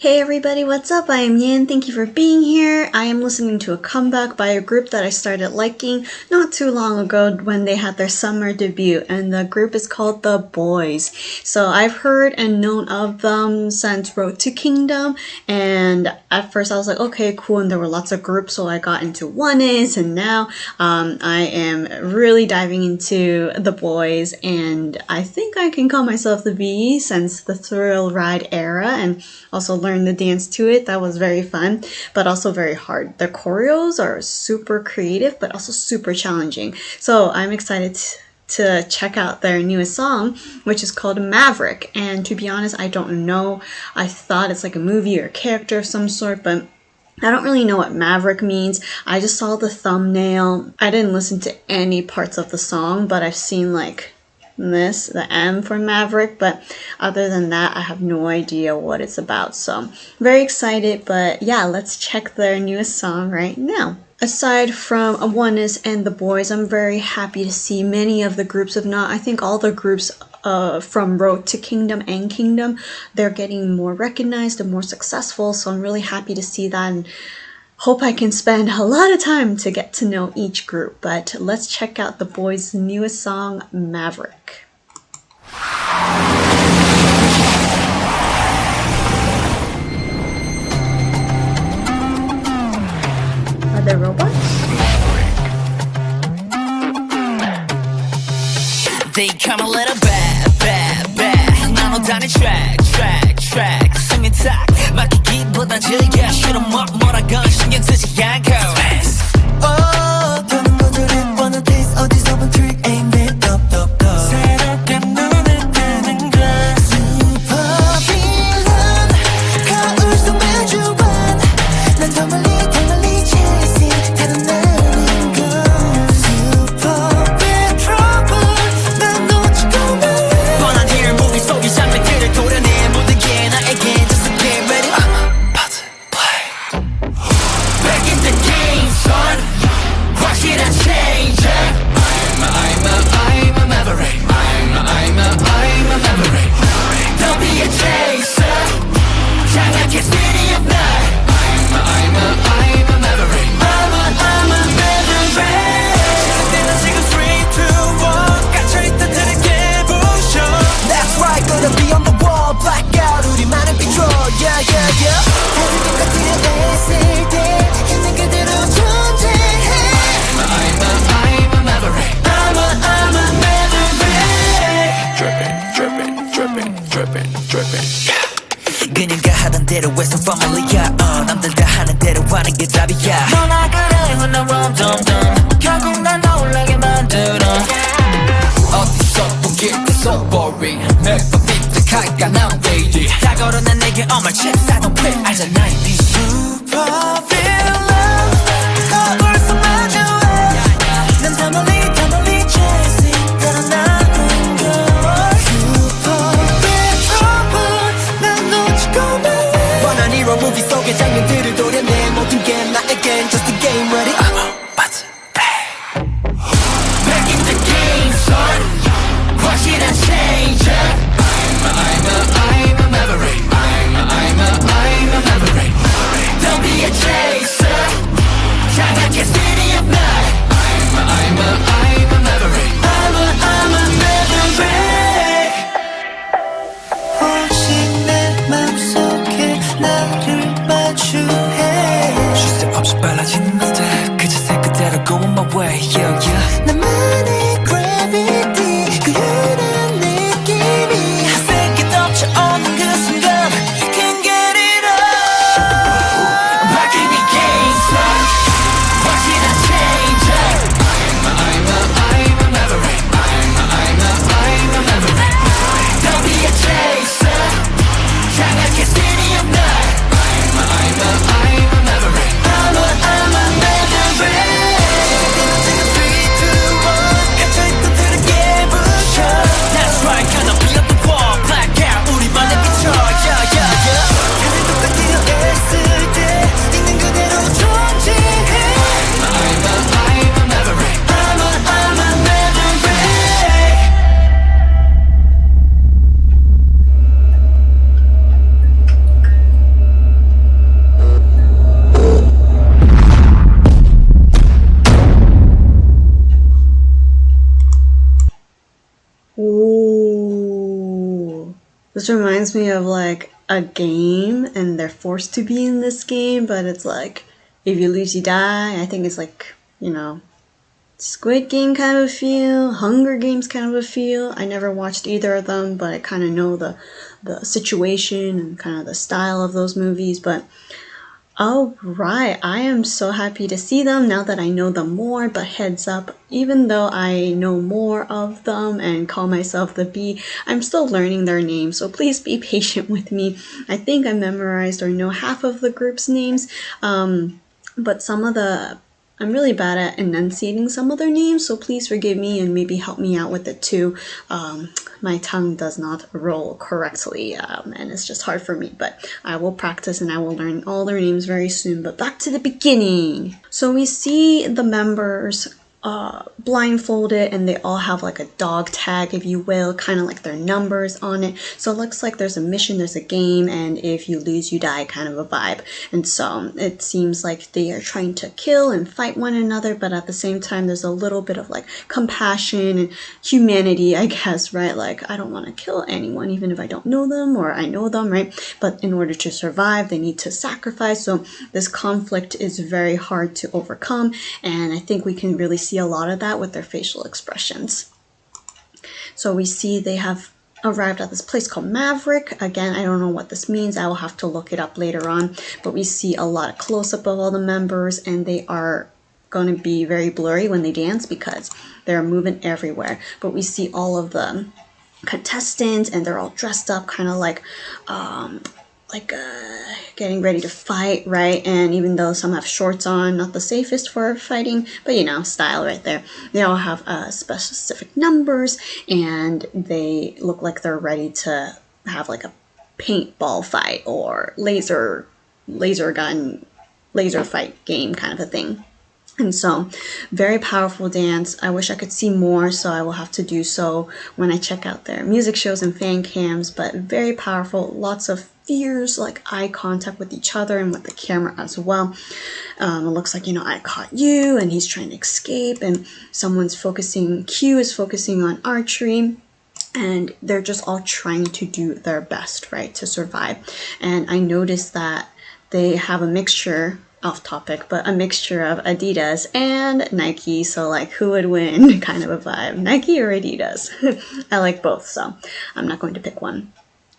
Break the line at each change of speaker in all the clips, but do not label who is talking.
Hey everybody, what's up? I am Yin. Thank you for being here. I am listening to a comeback by a group that I started liking not too long ago when they had their summer debut, and the group is called the BOYZ. So I've heard and known of them since Road to Kingdom, and at first I was like, okay, cool, and there were lots of groups, so I got into BOYZ, and now I am really diving into the BOYZ, and I think I can call myself the B since the Thrill Ride era, and also learn the dance to it. That was very fun, but also very hard. The choreos are super creative, but also super challenging. So I'm excited to check out their newest song, which is called Maverick. And to be honest, I don't know. I thought it's like a movie or a character of some sort, but I don't really know what Maverick means. I just saw the thumbnail. I didn't listen to any parts of the song, but I've seen like the M for Maverick, but other than that I have no idea what it's about, so very excited. But yeah, let's check their newest song right now. Aside from ONEUS and the BOYZ, I'm very happy to see many of the groups, if not I think all the groups from Road to Kingdom and Kingdom, they're getting more recognized and more successful, so I'm really happy to see that and hope I can spend a lot of time to get to know each group. But let's check out the BOYZ's newest song, Maverick. Are there robots?
They come a little bad 나눠 다니 track 승인 딱 맡기기보단 즐겨 싫어 뭐라건 신경 쓰지 않고 더는 거절을 뻔한 taste 어디서 본 trick ain't it top 새롭게 눈을 뜨는 걸 super villain 거울 속 마주한 난 더 멀리 chasing 다른 나는 걸 super big trouble 난 놓치고 말해 뻔한 힐 무비 속의 장면들을 도려내 모든 게 나에겐 just a game ready pause play back in the game son 확실한 change I'm a Maverick I'm a Maverick don't be a chaser 장악해 city of night I'm a Maverick I'm a Maverick 시작되는 지금 3, 2, 1 갇혀있던 들에게 부셔 That's right gonna be on the wall blackout 우리만의 control yeah 다들 똑같으려 애쓸 때 있는 그대로 존재해 I'm a Maverick I'm a Maverick dripping 그녀가 하던 대로 Western family야 남들 다 하는 대로 하는 게 답이야 너나 그래 when I'm wrong dumb 결국 날 놀라게 만들어 어디서 보길 때 so boring 매번 삐딱하니까 난 왜 이리 다 걸어낸 내게 all my chips I don't play 알잖아 이 super villain 거울 속 마주해 난 더 멀리 chasing 다른 나는 걸 super big trouble 난 놓치고 말해 뻔한 hero movie 속의 장면들을 도려내 모든 게 나에겐 just a game ready pause play back in the game son 확실한 change I'm a Maverick I'm a Maverick don't be a chase
This reminds me of like a game, and they're forced to be in this game, but it's like if you lose, you die. I think it's like, Squid Game kind of a feel, Hunger Games kind of a feel. I never watched either of them, but I kind of know the situation and kind of the style of those movies. But all right, I am so happy to see them now that I know them more. But heads up, even though I know more of them and call myself the B, I'm still learning their names, so please be patient with me. I think I memorized or know half of the group's names, but I'm really bad at enunciating some of their names, so please forgive me and maybe help me out with it too. My tongue does not roll correctly, and it's just hard for me, but I will practice and I will learn all their names very soon. But back to the beginning. So we see the members blindfolded, and they all have like a dog tag, if you will, kind of like their numbers on it. So it looks like there's a mission, there's a game, and if you lose, you die kind of a vibe. And so it seems like they are trying to kill and fight one another, but at the same time, there's a little bit of like compassion and humanity, I guess, right? Like, I don't want to kill anyone, even if I don't know them or I know them, right? But in order to survive, they need to sacrifice. So this conflict is very hard to overcome, and I think we can really see a lot of that with their facial expressions. So we see they have arrived at this place called Maverick. Again, I don't know what this means. I will have to look it up later on. But we see a lot of close-up of all the members, and they are going to be very blurry when they dance because they're moving everywhere. But we see all of the contestants, and they're all dressed up kind of like getting ready to fight, right? And even though some have shorts on, not the safest for fighting, but style right there. They all have specific numbers, and they look like they're ready to have like a paintball fight or laser gun, laser fight game kind of a thing. And so, very powerful dance. I wish I could see more, so I will have to do so when I check out their music shows and fan cams, but very powerful. Lots of fierce, like, eye contact with each other and with the camera as well. It looks like, I caught you, and he's trying to escape, and Q is focusing on archery. And they're just all trying to do their best, right, to survive. And I noticed that they have a mixture, off topic, but a mixture of Adidas and Nike. So like, who would win kind of a vibe, Nike or Adidas? I like both, so I'm not going to pick one.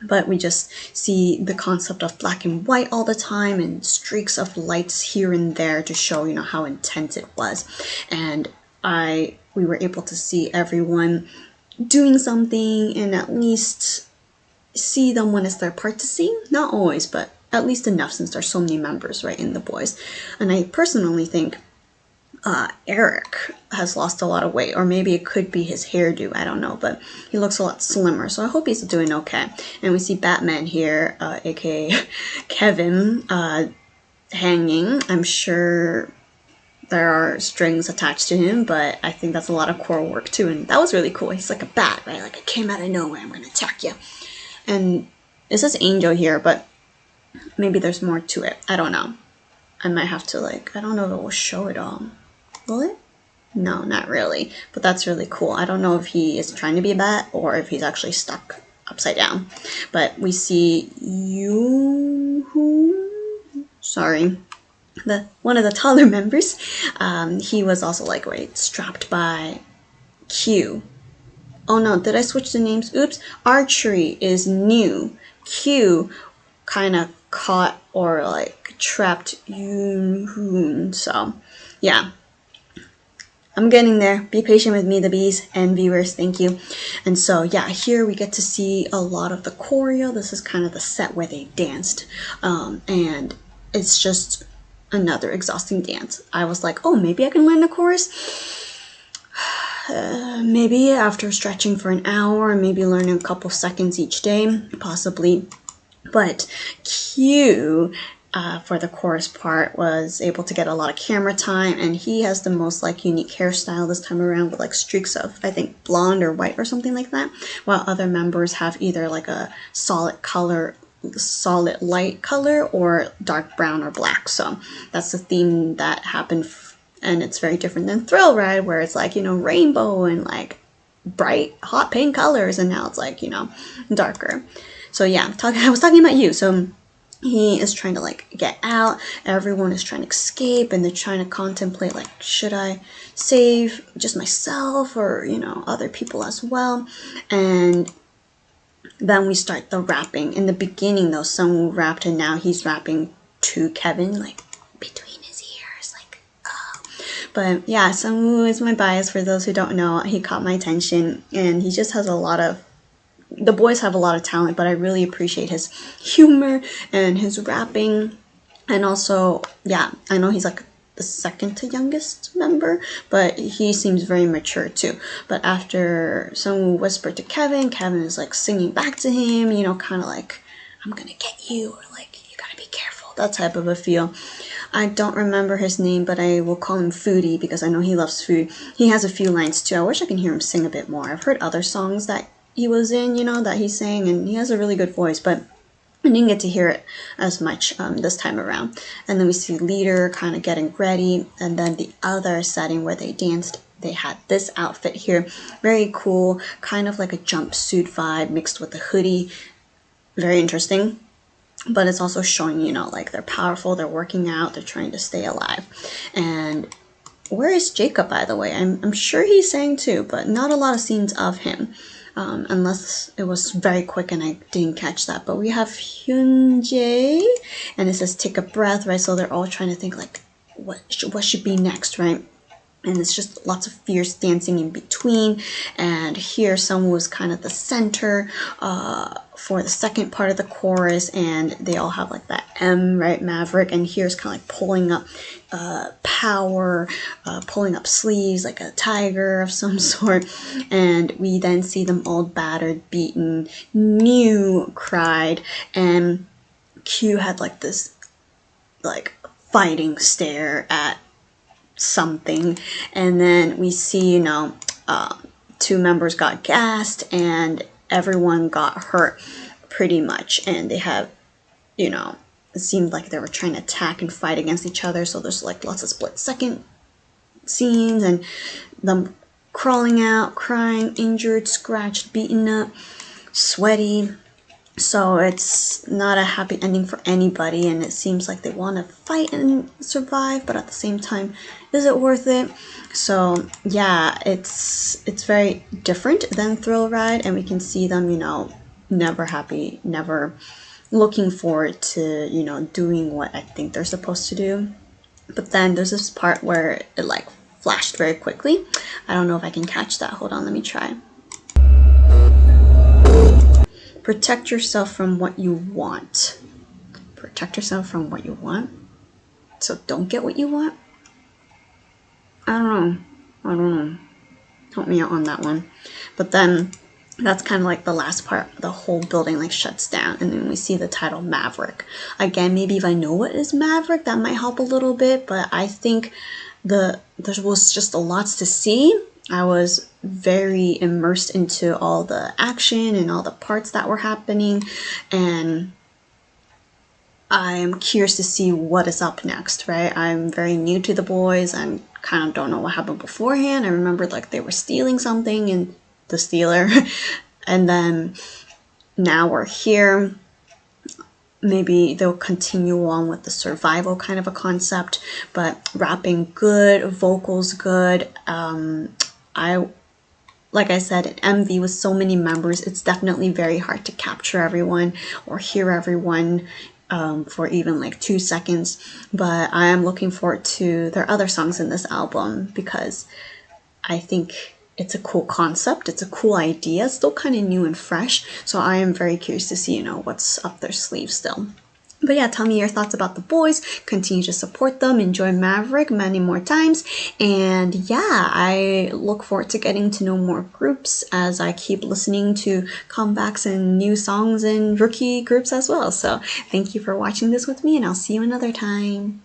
But we just see the concept of black and white all the time, and streaks of lights here and there to show, how intense it was. And we were able to see everyone doing something, and at least see them when it's their part to sing. Not always, but at least enough, since there's so many members, right, in the BOYZ. And I personally think Eric has lost a lot of weight, or maybe it could be his hairdo, I don't know, but he looks a lot slimmer, so I hope he's doing okay. And we see Batman here, aka Kevin, hanging. I'm sure there are strings attached to him, but I think that's a lot of core work too, and that was really cool. He's like a bat, right? Like, I came out of nowhere, I'm gonna attack you. And it says Angel here, but maybe there's more to it. I don't know. I might have to I don't know if it will show it all. Will it? No, not really. But that's really cool. I don't know if he is trying to be a bat or if he's actually stuck upside down. But we see one of the taller members. He was also strapped by Q. Oh no, did I switch the names? Oops. Archery is new. Q kind of caught or trapped Yoon. So yeah, I'm getting there. Be patient with me, the bees and viewers. Thank you. And so yeah, here we get to see a lot of the choreo. This is kind of the set where they danced, and it's just another exhausting dance. I was like, oh, maybe I can learn the chorus. Maybe after stretching for an hour, maybe learning a couple seconds each day, possibly. But Q, for the chorus part, was able to get a lot of camera time, and he has the most light hairstyle this time around, with streaks of, I think, blonde or white or something like that, while other members have either a solid light color or dark brown or black. So that's the theme that happened, and it's very different than Thrill Ride, where it's rainbow and bright hot pink colors, and now it's darker. So yeah, I was talking about you. So he is trying to like get out. Everyone is trying to escape, and they're trying to contemplate like, should I save just myself or, you know, other people as well? And then we start the rapping. In the beginning though, Sungwoo rapped, and now he's rapping to Kevin, like between his ears, like, oh. But yeah, Sungwoo is my bias. For those who don't know, he caught my attention, and he just has a lot of, the boys have a lot of talent, but I really appreciate his humor and his rapping. And also, yeah, I know he's like the second to youngest member, but he seems very mature too. But after someone whispered to Kevin, Kevin is like singing back to him, you know, kind of like, I'm gonna get you, or like, you gotta be careful, that type of a feel. I don't remember his name, but I will call him Foodie because I know he loves food. He has a few lines too. I wish I can hear him sing a bit more. I've heard other songs that he was in, you know, that he sang, and he has a really good voice, but I didn't get to hear it as much this time around. And then we see Leader kind of getting ready, and then the other setting where they danced, they had this outfit here, very cool, kind of like a jumpsuit vibe mixed with a hoodie, very interesting. But it's also showing, you know, like they're powerful, they're working out, they're trying to stay alive. And where is Jacob, by the way? I'm sure he sang too, but not a lot of scenes of him. Unless it was very quick and I didn't catch that. But we have Hyunjae, and it says take a breath, right? So they're all trying to think like, what should be next, right? And it's just lots of fierce dancing in between. And here someone was kind of the center for the second part of the chorus, and they all have like that M, right? Maverick. And here's kind of like pulling up power, pulling up sleeves like a tiger of some sort. And we then see them all battered, beaten. New cried, and Q had like this like fighting stare at something. And then we see, you know, two members got gassed and everyone got hurt pretty much, and they have, you know, it seemed like they were trying to attack and fight against each other. So there's like lots of split second scenes and them crawling out, crying, injured, scratched, beaten up, sweaty. So it's not a happy ending for anybody, and it seems like they want to fight and survive, but at the same time, is it worth it? So yeah, it's very different than Thrill Ride, and we can see them, you know, never happy, never looking forward to, you know, doing what I think they're supposed to do. But then there's this part where it like flashed very quickly. I don't know if I can catch that. Hold on, let me try. Protect yourself from what you want. Protect yourself from what you want. So don't get what you want? I don't know. Help me out on that one. But then that's kind of like the last part. The whole building like shuts down, and then we see the title Maverick. Again, maybe if I know what is Maverick, that might help a little bit, but I think there was just a lot to see. I was very immersed into all the action and all the parts that were happening, and I'm curious to see what is up next, right? I'm very new to the boys. I kind of don't know what happened beforehand. I remember like they were stealing something in the Stealer, and then now we're here. Maybe they'll continue on with the survival kind of a concept, but rapping good, vocals good. Like I said, in MV with so many members, it's definitely very hard to capture everyone or hear everyone for even like 2 seconds. But I am looking forward to their other songs in this album because I think it's a cool concept. It's a cool idea. It's still kind of new and fresh. So I am very curious to see, you know, what's up their sleeves still. But yeah, tell me your thoughts about the boys. Continue to support them. Enjoy Maverick many more times. And yeah, I look forward to getting to know more groups as I keep listening to comebacks and new songs and rookie groups as well. So thank you for watching this with me, and I'll see you another time.